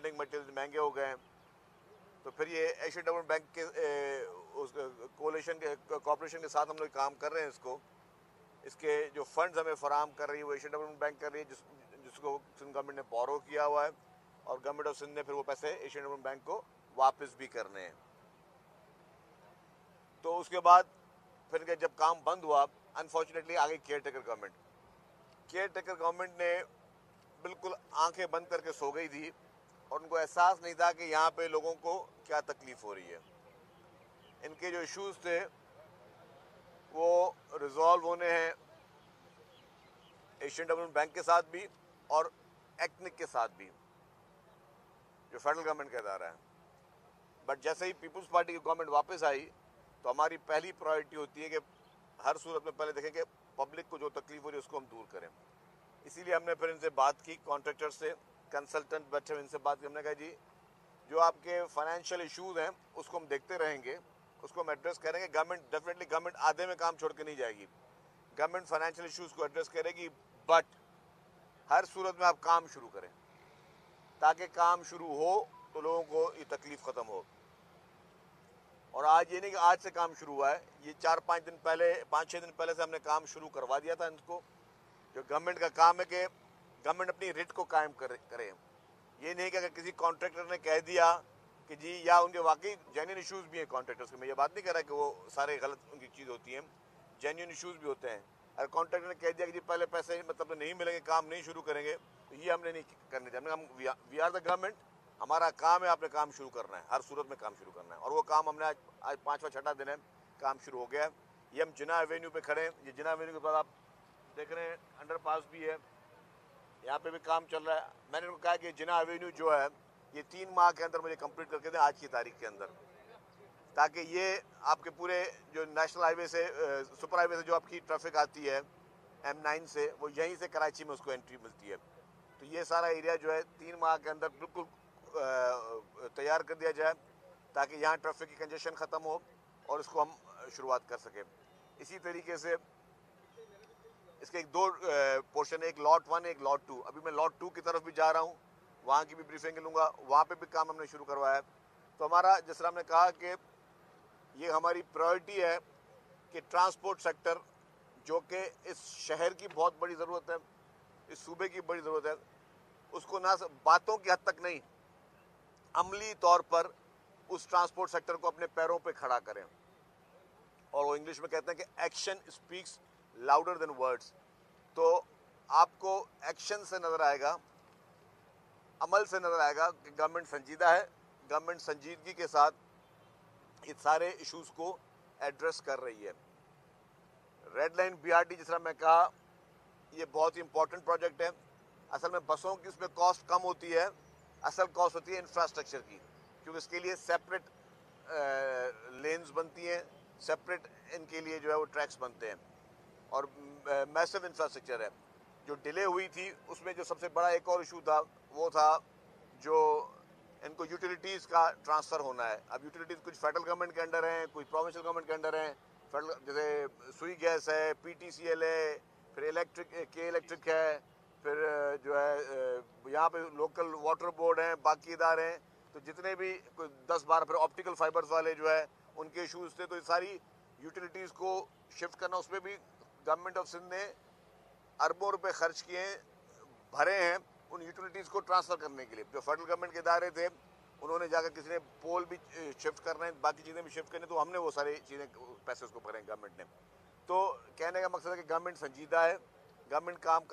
Building material महंगे हो गए हैं। तो फिर ये एशियन डेवलपमेंट बैंक के उस कोलिशन के कॉर्पोरेशन के साथ हम लोग काम कर रहे हैं। इसके जो फंड्स हमें फराहम कर रही है वो एशियन डेवलपमेंट बैंक कर रही है, जिसको सिंध गवर्नमेंट ने बोरो किया हुआ है, और गवर्नमेंट ऑफ सिंध ने फिर वो पैसे एशियन डेवलपमेंट बैंक को वापस भी करने हैं। तो उसके बाद फिर जब काम बंद हुआ, अनफॉर्चुनेटली आ गई care taker government. Care taker government ने बिल्कुल आंखें बंद करके सो गई थी, और उनको एहसास नहीं था कि यहाँ पे लोगों को क्या तकलीफ हो रही है। इनके जो इश्यूज थे वो रिजॉल्व होने हैं एशियन डेवलपमेंट बैंक के साथ भी और एक्निक के साथ भी, जो फेडरल गवर्नमेंट का इदारा है। बट जैसे ही पीपल्स पार्टी की गवर्नमेंट वापस आई, तो हमारी पहली प्रायोरिटी होती है कि हर सूरत में पहले देखें कि पब्लिक को जो तकलीफ हो रही है उसको हम दूर करें। इसीलिए हमने फिर इनसे बात की, कॉन्ट्रैक्टर से, कंसल्टेंट बैठे हुए इनसे बात की। हमने कहा जी जो आपके फाइनेंशियल इश्यूज हैं उसको हम देखते रहेंगे, उसको हम एड्रेस करेंगे। गवर्नमेंट गवर्नमेंट आधे में काम छोड़ के नहीं जाएगी, गवर्नमेंट फाइनेंशियल इश्यूज को एड्रेस करेगी, बट हर सूरत में आप काम शुरू करें, ताकि काम शुरू हो तो लोगों को ये तकलीफ ख़त्म हो। और आज ये नहीं कि आज से काम शुरू हुआ है, ये 4-5 दिन पहले, 5-6 दिन पहले से हमने काम शुरू करवा दिया था इनको। जो गवर्नमेंट का काम है कि गवर्नमेंट अपनी रेट को कायम करे। ये नहीं कि अगर किसी कॉन्ट्रैक्टर ने कह दिया कि जी, या उनके वाकई जेन्युइन इश्यूज भी हैं कॉन्ट्रैक्टर्स के, मैं ये बात नहीं कर रहा कि वो सारे गलत उनकी चीज़ होती हैं, जेन्युइन इश्यूज भी होते हैं। अगर कॉन्ट्रैक्टर ने कह दिया कि जी पहले पैसे मतलब नहीं मिलेंगे, काम नहीं शुरू करेंगे, तो ये हमने नहीं करने चाहिए। हम वी आर द गवर्नमेंट, हमारा काम है आपने काम शुरू करना है, हर सूरत में काम शुरू करना है। और वो काम हमने आज 5वां-6वां दिन है, काम शुरू हो गया है। ये हम जिना एवेन्यू पे खड़े हैं। ये जिना एवेन्यू के बाद आप देख रहे हैं अंडरपास भी है, यहाँ पे भी काम चल रहा है। मैंने उनको कहा कि जिना एवेन्यू जो है ये 3 माह के अंदर मुझे कंप्लीट करके दें, आज की तारीख के अंदर, ताकि ये आपके पूरे जो नेशनल हाईवे से, सुपर हाईवे से जो आपकी ट्रैफिक आती है M9 से, वो यहीं से कराची में उसको एंट्री मिलती है। तो ये सारा एरिया जो है 3 माह के अंदर बिल्कुल तैयार कर दिया जाए, ताकि यहाँ ट्रैफिक की कंजेशन ख़त्म हो और इसको हम शुरुआत कर सकें। इसी तरीके से इसके एक 2 पोर्शन है, एक लॉट 1 एक लॉट 2। अभी मैं लॉट 2 की तरफ भी जा रहा हूँ, वहाँ की भी ब्रीफिंग लूँगा, वहाँ पे भी काम हमने शुरू करवाया है। तो हमारा, जिस तरह हमने कहा कि ये हमारी प्रायोरिटी है कि ट्रांसपोर्ट सेक्टर, जो कि इस शहर की बहुत बड़ी ज़रूरत है, इस सूबे की बड़ी ज़रूरत है, उसको ना बातों की हद तक नहीं, अमली तौर पर उस ट्रांसपोर्ट सेक्टर को अपने पैरों पे खड़ा करें। और वो इंग्लिश में कहते हैं कि action speaks louder than words. तो आपको एक्शन से नज़र आएगा, अमल से नज़र आएगा कि गवर्नमेंट संजीदा है, गवर्नमेंट संजीदगी के साथ ये सारे इश्यूज को एड्रेस कर रही है। रेड लाइन BRT, जिस तरह मैं कहा, ये बहुत ही इंपॉर्टेंट प्रोजेक्ट है। असल में बसों की इसमें कॉस्ट कम होती है, असल कॉस्ट होती है इंफ्रास्ट्रक्चर की, क्योंकि इसके लिए सेपरेट लेन्स बनती हैं, सेपरेट इनके लिए जो है वो ट्रैक्स बनते हैं, और मैसिव इंफ्रास्ट्रक्चर है। जो डिले हुई थी उसमें जो सबसे बड़ा एक और इशू था वो था जो इनको यूटिलिटीज़ का ट्रांसफ़र होना है। अब यूटिलिटीज़ कुछ फेडरल गवर्नमेंट के अंडर हैं, कुछ प्रोविंशियल गवर्नमेंट के अंडर हैं। फेडरल जैसे सुई गैस है, PTCL है, फिर इलेक्ट्रिक है, फिर जो है यहाँ पे लोकल वाटर बोर्ड हैं, बाकी इदारे हैं। तो जितने भी 10-12 फिर ऑप्टिकल फाइबर्स वाले जो है उनके इशूज़ थे। तो ये सारी यूटिलिटीज़ को शिफ्ट करना, उसमें भी गवर्नमेंट ऑफ सिंध ने अरबों रुपए खर्च किए हैं, भरे हैं उन यूटिलिटीज़ को ट्रांसफ़र करने के लिए। जो फेडरल गवर्नमेंट के इदारे थे उन्होंने जाकर, किसी ने पोल भी शिफ्ट करना है, बाकी चीज़ें भी शिफ्ट करनी, तो हमने वो सारी चीज़ें, पैसे उसको भरे गवर्नमेंट ने। तो कहने का मकसद है कि गवर्नमेंट संजीदा है, गवर्नमेंट काम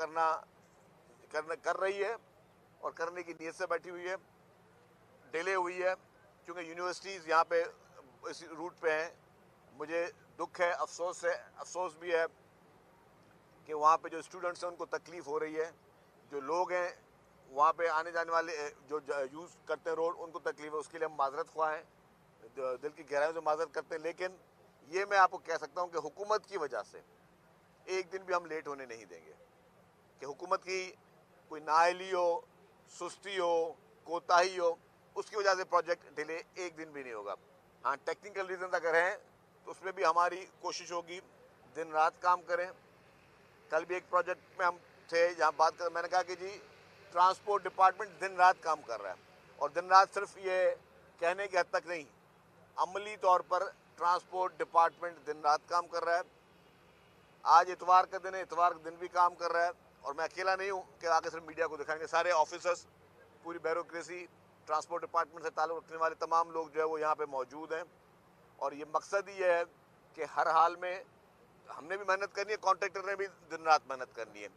कर रही है और करने की नीयत से बैठी हुई है। डिले हुई है क्योंकि यूनिवर्सिटीज़ यहाँ पे इस रूट पे हैं। मुझे दुख है, अफसोस भी है कि वहाँ पे जो स्टूडेंट्स हैं उनको तकलीफ़ हो रही है, जो लोग हैं वहाँ पे आने जाने वाले जो यूज़ करते हैं रोड, उनको तकलीफ है। उसके लिए हम माजरत ख्वाह हैं, दिल की गहराइयों से माजरत करते हैं। लेकिन ये मैं आपको कह सकता हूँ कि हुकूमत की वजह से एक दिन भी हम लेट होने नहीं देंगे, कि हुकूमत की कोई नाअहली हो, सुस्ती हो, कोताही हो, उसकी वजह से प्रोजेक्ट डिले एक दिन भी नहीं होगा। हाँ, टेक्निकल रीज़न अगर हैं तो उसमें भी हमारी कोशिश होगी दिन रात काम करें। कल भी एक प्रोजेक्ट में हम थे जहाँ बात कर, मैंने कहा कि जी ट्रांसपोर्ट डिपार्टमेंट दिन रात काम कर रहा है और दिन रात सिर्फ ये कहने की हद तक नहीं, अमली तौर पर ट्रांसपोर्ट डिपार्टमेंट दिन रात काम कर रहा है। आज इतवार का दिन है, इतवार का दिन भी काम कर रहा है। और मैं अकेला नहीं हूँ कि आगे सिर्फ मीडिया को दिखाएंगे, सारे ऑफिसर्स, पूरी ब्यूरोक्रेसी, ट्रांसपोर्ट डिपार्टमेंट से ताल्लुक़ रखने वाले तमाम लोग जो है वो यहाँ पे मौजूद हैं। और ये मकसद ये है कि हर हाल में हमने भी मेहनत करनी है, कॉन्ट्रैक्टर ने भी दिन रात मेहनत करनी है।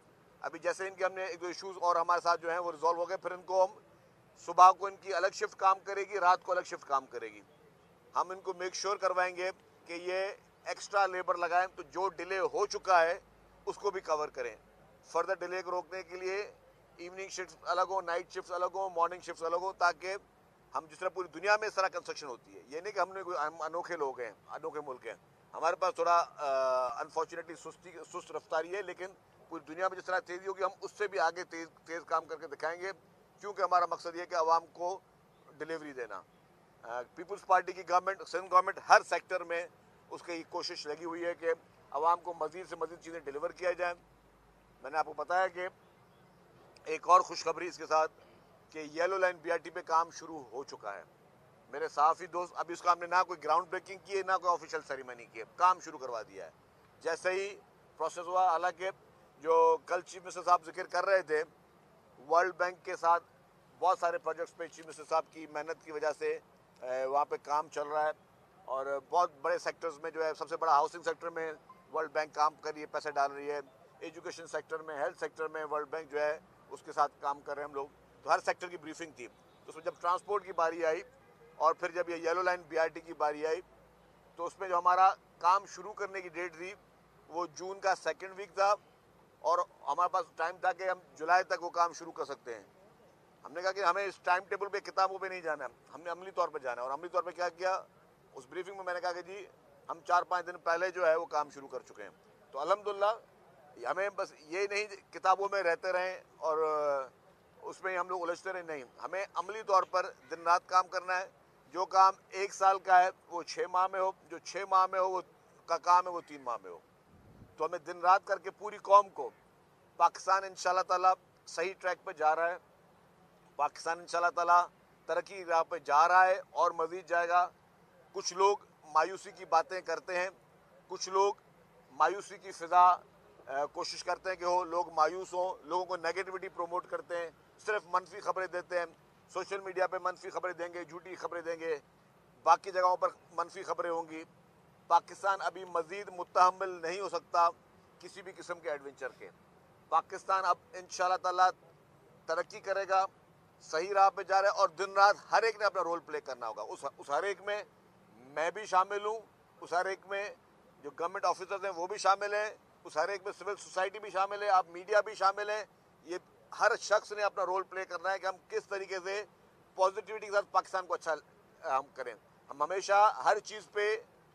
अभी जैसे इनके हमने एक दो इशूज़ और हमारे साथ जो हैं वो रिजॉल्व हो गए, फिर इनको हम सुबह को इनकी अलग शिफ्ट काम करेगी, रात को अलग शिफ्ट काम करेगी। हम इनको मेक श्योर करवाएंगे कि ये एक्स्ट्रा लेबर लगाएं, तो जो डिले हो चुका है उसको भी कवर करें। फर्दर डिले को रोकने के लिए इवनिंग शिफ्ट अलग हो, नाइट शिफ्ट अलग हो, मॉर्निंग शिफ्ट अलग हो, ताकि हम जिस तरह पूरी दुनिया में इस तरह कंस्ट्रक्शन होती है, ये नहीं कि हम अनोखे लोग हैं, अनोखे मुल्क हैं। हमारे पास थोड़ा अनफॉर्चुनेटली सुस्त रफ्तारी है, लेकिन पूरी दुनिया में जिस तरह तेज़ी होगी हम उससे भी आगे तेज़ काम करके दिखाएंगे, क्योंकि हमारा मकसद ये है कि आवाम को डिलीवरी देना। पीपल्स पार्टी की गवर्नमेंट, सिंध गवर्नमेंट हर सेक्टर में उसकी कोशिश लगी हुई है कि आवाम को मज़ीद से मज़ीद चीज़ें डिलीवर किया जाए। मैंने आपको बताया कि एक और खुशखबरी इसके साथ कि येलो लाइन BRT पे काम शुरू हो चुका है। मेरे सहाफ़ी दोस्त, अभी उसका हमने ना कोई ग्राउंड ब्रेकिंग की है, ना कोई ऑफिशियल सेरेमनी की है, काम शुरू करवा दिया है जैसे ही प्रोसेस हुआ। हालांकि जो कल चीफ मिनिस्टर साहब जिक्र कर रहे थे, वर्ल्ड बैंक के साथ बहुत सारे प्रोजेक्ट्स पे चीफ मिनिस्टर साहब की मेहनत की वजह से वहाँ पे काम चल रहा है। और बहुत बड़े सेक्टर्स में जो है, सबसे बड़ा हाउसिंग सेक्टर में वर्ल्ड बैंक काम कर रही है, पैसे डाल रही है। एजुकेशन सेक्टर में, हेल्थ सेक्टर में वर्ल्ड बैंक जो है उसके साथ काम कर रहे हैं हम लोग। तो हर सेक्टर की ब्रीफिंग थी। तो उसमें जब ट्रांसपोर्ट की बारी आई और फिर जब ये येलो लाइन BRT की बारी आई, तो उसमें जो हमारा काम शुरू करने की डेट थी वो जून का 2nd वीक था, और हमारे पास टाइम था कि हम जुलाई तक वो काम शुरू कर सकते हैं। हमने कहा कि हमें इस टाइम टेबल पे, किताबों पे नहीं जाना है, हमने अमली तौर पे जाना है। और अमली तौर पे क्या किया, उस ब्रीफिंग में मैंने कहा कि जी हम 4-5 दिन पहले जो है वो काम शुरू कर चुके हैं। तो अल्हम्दुलिल्लाह हमें बस ये नहीं किताबों में रहते रहें और उसमें हम लोग उलझते रहे, नहीं, हमें अमली तौर पर दिन रात काम करना है। जो काम 1 साल का है वो 6 माह में हो, जो 6 माह में हो वो का काम है वो 3 माह में हो। तो हमें दिन रात करके पूरी कौम को, पाकिस्तान इंशाल्लाह ताला सही ट्रैक पे जा रहा है, पाकिस्तान इंशाल्लाह ताला तरक्की राह पे जा रहा है और मज़ीद जाएगा। कुछ लोग मायूसी की बातें करते हैं, कुछ लोग मायूसी की फिजा कोशिश करते हैं कि हो लोग मायूस हों, लोगों को नेगेटिविटी प्रमोट करते हैं, सिर्फ मनफी खबरें देते हैं। सोशल मीडिया पे मनफी खबरें देंगे, झूठी खबरें देंगे, बाकी जगहों पर मनफी खबरें होंगी। पाकिस्तान अभी मज़ीद मुतहम्मिल नहीं हो सकता किसी भी किस्म के एडवेंचर के। पाकिस्तान अब इंशाल्लाह ताला तरक्की करेगा, सही राह पे जा रहा है, और दिन रात हर एक ने अपना रोल प्ले करना होगा। उस हर एक में मैं भी शामिल हूँ, उस हर एक में जो गवर्नमेंट ऑफिसर्स हैं वो भी शामिल हैं, उस हर एक में सिविल सोसाइटी भी शामिल है, आप मीडिया भी शामिल हैं। ये हर शख्स ने अपना रोल प्ले करना है कि हम किस तरीके से पॉजिटिविटी के साथ पाकिस्तान को अच्छा हम करें। हम हमेशा हर चीज़ पे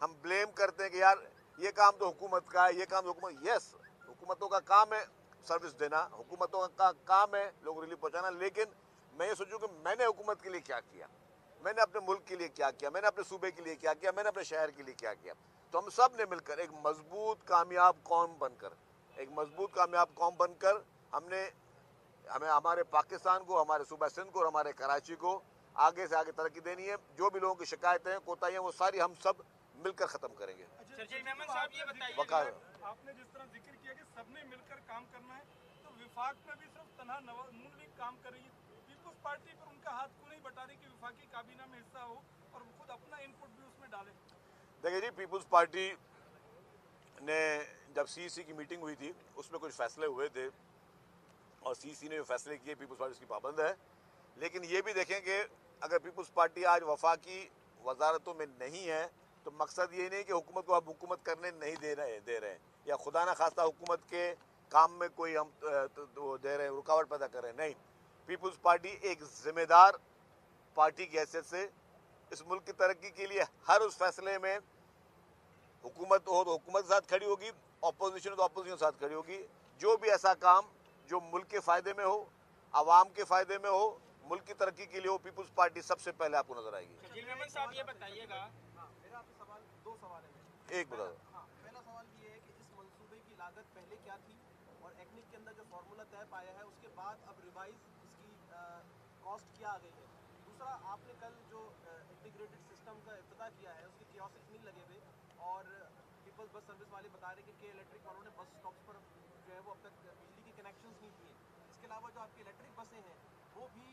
हम ब्लेम करते हैं कि यार ये काम तो हुकूमत का है, ये काम तो हुकूमत, यस हुकूमतों का काम है सर्विस देना, हुकूमतों का काम है लोग रिलीफ पहुँचाना, लेकिन मैं ये सोचूं कि मैंने हुकूमत के लिए क्या किया, मैंने अपने मुल्क के लिए क्या किया, मैंने अपने सूबे के लिए क्या किया, मैंने अपने शहर के लिए क्या किया। तो हम सब ने मिलकर एक मजबूत कामयाब कौम बनकर, हमें हमारे पाकिस्तान को, हमारे सूबा सिंध को और हमारे कराची को आगे से आगे तरक्की देनी है। जो भी लोगों की शिकायतें हैं, कोताहियां, वो सारी हम सब मिलकर खत्म करेंगे। आपने जिस तरह जिक्र किया कि सबने मिलकर काम करना है, तो विफाक में भी सिर्फ तनहा नून लीग काम कर रही है, पीपल्स पार्टी पर उनका हाथ क्यों नहीं बटा रही कि विफाकी काबीना में हिस्सा हो और खुद अपना इनपुट भी उसमें डाले? देखिए जी, पीपल्स पार्टी ने जब CEC की मीटिंग हुई थी उसमें कुछ फैसले हुए थे और CEC ने जो फैसले किए पीपल्स पार्टी उसकी पाबंद है। लेकिन ये भी देखें कि अगर पीपल्स पार्टी आज वफाकी वजारतों में नहीं है तो मकसद ये नहीं कि हुकूमत को आप हुकूमत करने नहीं दे रहे हैं या खुदा ना खास्ता हुकूमत के काम में कोई हम दे रहे हैं, रुकावट पैदा कर रहे हैं, नहीं। पीपल्स पार्टी एक जिम्मेदार पार्टी की हैसियत से इस मुल्क की तरक्की के लिए हर उस फैसले में हुकूमत हो तो हुकूमत के साथ खड़ी होगी, ऑपोजिशन हो तो ऑपोजिशन के साथ खड़ी होगी। जो भी ऐसा काम जो मुल्क के फ़ायदे में हो, आवाम के फ़ायदे में हो, मुल्क की तरक्की के लिए हो, पीपल्स पार्टी सबसे पहले आपको नजर आएगी। साहब ये बताइएगा, मेरा आपसे सवाल, दो सवाल है। एक बता दो। पहला सवाल ये है कि इस मंसूबे की लागत पहले क्या थी और एक्निक के अंदर जो फॉर्मूला तय पाया है उसके बाद अब रिवाइज इसकी कॉस्ट क्या आ गई है। दूसरा, आपने कल जो इंटीग्रेटेड सिस्टम का इफ्तिताह किया है उसके कियोस्क नहीं लगे हुए, और पीपल्स बस सर्विस वाले बता रहे कि इलेक्ट्रिक वालों ने बस स्टॉप्स पर जो है वो अब तक बिजली के कनेक्शंस नहीं दिए। इसके अलावा जो आपकी इलेक्ट्रिक बसें हैं वो भी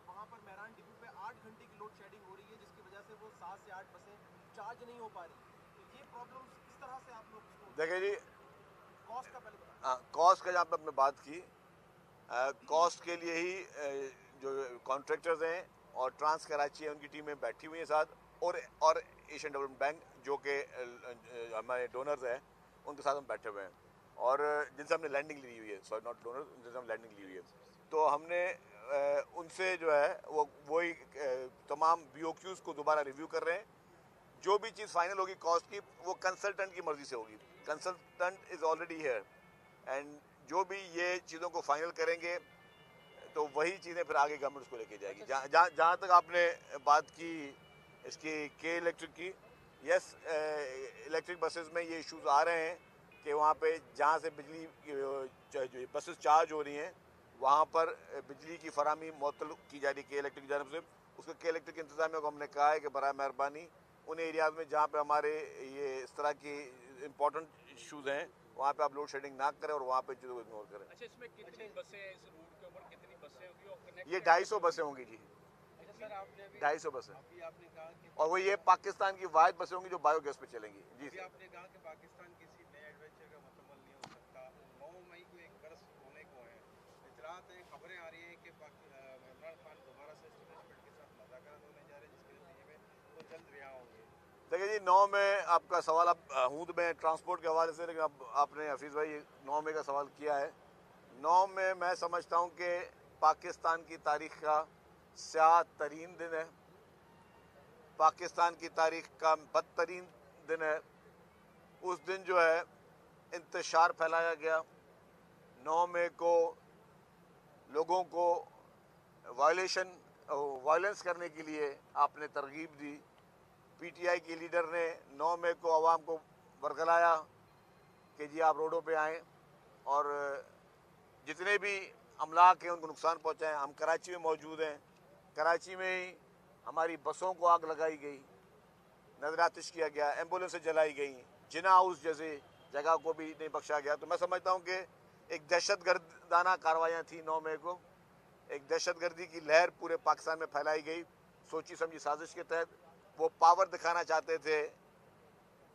वहाँ पर मेहरान डिपो पे 8 घंटे की लोड शेडिंग हो रही है, जिसकी वजह से वो 7 से 8 बसें चार्ज नहीं हो पा रही। तो ये प्रॉब्लम्स किस तरह से आप लोग इसको देखिए जी, कॉस्ट का पहले बताएं। कॉस्ट का जहाँ पे आपने बात की, कॉस्ट के लिए ही जो कॉन्ट्रैक्टर्स हैं और ट्रांस कराची है उनकी टीमें बैठी हुई हैं साथ, और एशियन डेवलपमेंट बैंक जो कि हमारे डोनर्स हैं उनके साथ हम बैठे हुए हैं, और जिनसे हमने लैंडिंग ली हुई है, सॉरी नॉट डोनर, जिनसे हम लैंडिंग ली हुई है। तो हमने उनसे जो है वो वही तमाम BOQs को दोबारा रिव्यू कर रहे हैं। जो भी चीज़ फाइनल होगी कॉस्ट की, वो कंसल्टेंट की मर्जी से होगी। Consultant is already here, and जो भी ये चीज़ों को फाइनल करेंगे तो वही चीज़ें फिर आगे गवर्नमेंट को लेके जाएगी। जहाँ तक आपने बात की इसकी के इलेक्ट्रिक की, यस, इलेक्ट्रिक बसेस में ये इश्यूज आ रहे हैं कि वहाँ पे जहाँ से बिजली जो बसेस चार्ज हो रही हैं वहाँ पर बिजली की फराहमी मुअत्तल की जा रही है के इलेक्ट्रिक की जानब से। उसके के इलेक्ट्रिक इंतजामिया को हमने कहा है कि बराए मेहरबानी उन एरियाज़ में जहाँ पे हमारे ये इस तरह की इम्पोर्टेंट इशूज़ हैं वहाँ पे आप लोड शेडिंग ना करें और वहाँ पे चीज़ों को इग्नोर करें। अच्छा, इसमें कितनी बसें हैं, इस रूट के ऊपर कितनी बसें होगी और कनेक्ट? ये 250 बसें होंगी जी, अच्छा सर, आपने 250 बसें, अभी आपने कहा कि और वो ये पाकिस्तान की वाहिद बसें होंगी जो बायोगैस पे चलेंगी। जी सर, आपने कहा कि पाकिस्तान किसी नए एडवेंचर का मुकम्मल नहीं हो सकता। 9 मई को एक बरस होने को है, इतलात हैं, खबरें आ रही हैं कि इमरान खान दोबारा से एस्टेब्लिशमेंट के साथ मुज़ाकरात होने जा रहे हैं, जिसके नतीजे में वो जल्द रिहा होंगे। देखिए जी, 9 में आपका सवाल आप हूद में ट्रांसपोर्ट के हवाले से, लेकिन अब आपने हफीज़ भाई 9 मई का सवाल किया है। 9 में मैं समझता हूँ कि पाकिस्तान की तारीख़ का स्याह तरीन दिन है, पाकिस्तान की तारीख़ का बदतरीन दिन है। उस दिन जो है इंतशार फैलाया गया, 9 मई को लोगों को वायलेंस करने के लिए आपने तरगीब दी। PTI की लीडर ने 9 मई को आवाम को बरगलाया कि जी आप रोडों पे आएँ और जितने भी अमलाक हैं उनको नुकसान पहुँचाएँ। हम कराची में मौजूद हैं, कराची में ही हमारी बसों को आग लगाई गई, नजर आतिश किया गया, एम्बुलेंसें जलाई गई, जिना हाउस जैसे जगह को भी नहीं बख्शा गया। तो मैं समझता हूँ कि एक दहशतगर्दाना कार्रवाइयाँ थी 9 मई को, एक दहशतगर्दी की लहर पूरे पाकिस्तान में फैलाई गई सोची समझी साजिश के तहत। वो पावर दिखाना चाहते थे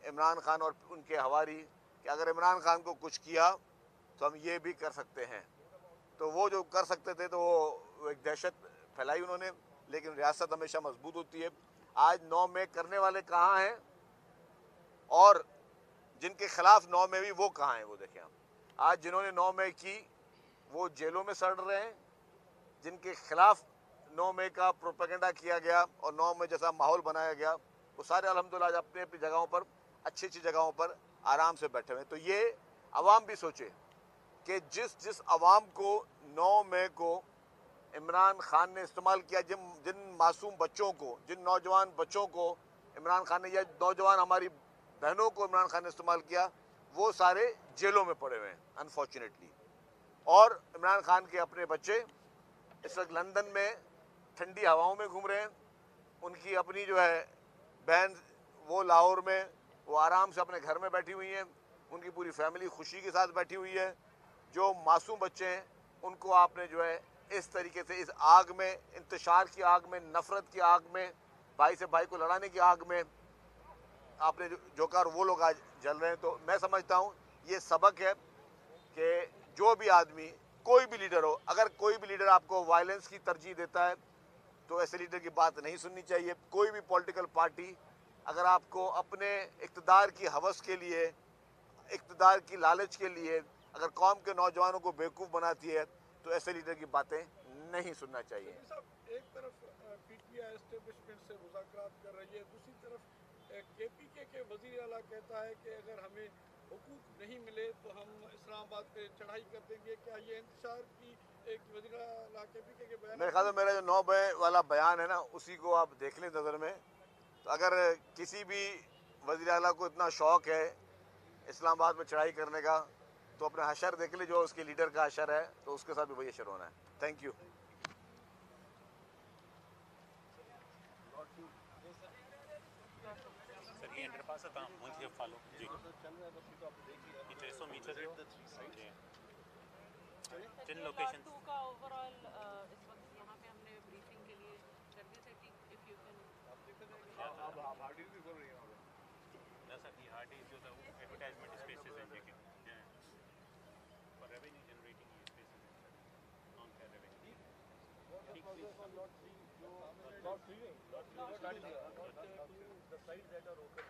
इमरान खान और उनके हवारी कि अगर इमरान खान को कुछ किया तो हम ये भी कर सकते हैं। तो वो जो कर सकते थे तो वो एक दहशत फैलाई उन्होंने, लेकिन रियासत हमेशा मजबूत होती है। आज 9 मई करने वाले कहाँ हैं और जिनके खिलाफ 9 मई भी वो कहाँ हैं, वो देखें आप। आज जिन्होंने 9 मई की वो जेलों में सड़ रहे हैं, जिनके खिलाफ 9 मई का प्रोपेगेंडा किया गया और 9 मई जैसा माहौल बनाया गया, वो सारे अल्हम्दुलिल्लाह आज अपनी अपनी जगहों पर, अच्छी अच्छी जगहों पर आराम से बैठे हुए हैं। तो ये अवाम भी सोचे कि जिस अवाम को 9 मई को इमरान खान ने इस्तेमाल किया, जिन मासूम बच्चों को, जिन नौजवान बच्चों को इमरान खान ने, या नौजवान हमारी बहनों को इमरान खान ने इस्तेमाल किया, वो सारे जेलों में पड़े हुए हैं अनफॉर्चुनेटली। और इमरान खान के अपने बच्चे इस वक्त लंदन में ठंडी हवाओं में घूम रहे हैं, उनकी अपनी जो है बहन वो लाहौर में वो आराम से अपने घर में बैठी हुई हैं, उनकी पूरी फैमिली खुशी के साथ बैठी हुई है। जो मासूम बच्चे हैं उनको आपने जो है इस तरीके से इस आग में, इंतशार की आग में, नफरत की आग में, भाई से भाई को लड़ाने की आग में आपने जो कार वो लोग आज जल रहे हैं। तो मैं समझता हूँ ये सबक है कि जो भी आदमी, कोई भी लीडर हो, अगर कोई भी लीडर आपको वायलेंस की तरजीह देता है तो ऐसे लीडर की बात नहीं सुननी चाहिए। कोई भी पॉलिटिकल पार्टी अगर आपको अपने इक़्तिदार की हवस के लिए, इक़्तिदार की लालच के लिए अगर कौम के नौजवानों को बेवकूफ़ बनाती है तो ऐसे लीडर की बातें नहीं सुनना चाहिए। एक तरफ PTI एस्टेब्लिशमेंट से मुज़ाकरात कर रही है, दूसरी तरफ KPK के वज़ीर आला कहता है कि अगर हमें हुकूक नहीं मिले तो हम इस्लामाबाद पे चढ़ाई कर देंगे। क्या ये इंतशार की एक वज़ीर आला KPK के बयान? मेरे ख्याल में मेरा जो 9 मई वाला बयान है ना, उसी को आप देख लें नज़र में। तो अगर किसी भी वज़ीर आला को इतना शौक़ है इस्लामाबाद में चढ़ाई करने का तो अपना हशर देख ले, जो उसके लीडर का हशर है, तो उसके साथ भी वही हशर होना है। Thank you. passa tá muito que eu falo de तो चल रहा है बस ये तो आपने देख लिया 300 metre Visit the three sites. जी सर, 10 ये locations. लॉट 2 का ओवरऑल इस वक्त यहाँ पे हमने ब्रीफिंग के लिए कर दी थी इफ यू कैन आप हार्डली भी बोल रही हैं that's a ERD जो था advertisement spaces हैं जी for revenue generating spaces non fair revenue Not 3 the sites that are open